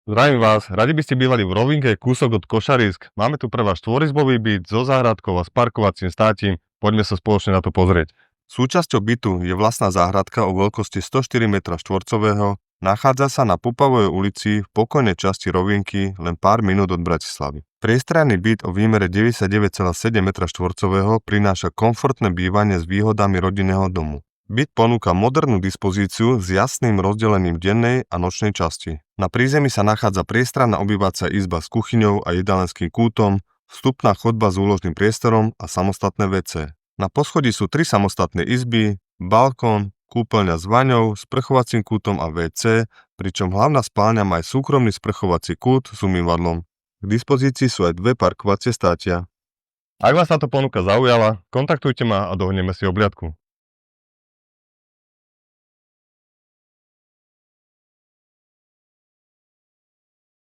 Zdravím vás, radi by ste bývali v rovinke kúsok od Košarisk. Máme tu pre vás štvorizbový byt so záhradkou a s parkovacím státím. Poďme sa spoločne na to pozrieť. Súčasťou bytu je vlastná záhradka o veľkosti 104 m2, nachádza sa na Pupavovej ulici v pokojnej časti rovinky len pár minút od Bratislavy. Priestranný byt o výmere 99,7 m2 prináša komfortné bývanie s výhodami rodinného domu. Byt ponúka modernú dispozíciu s jasným rozdelením dennej a nočnej časti. Na prízemí sa nachádza priestranná obývacia izba s kuchyňou a jedálensky kútom, vstupná chodba s úložným priestorom a samostatné WC. Na poschodí sú 3 samostatné izby, balkón, kúpeľňa s vaňou, sprchovacím kútom a WC, pričom hlavná spálňa má aj súkromný sprchovací kút s umývadlom. K dispozícii sú aj 2 parkovacie státia. Ak vás táto ponuka zaujala, kontaktujte ma a dohodneme si obliadku.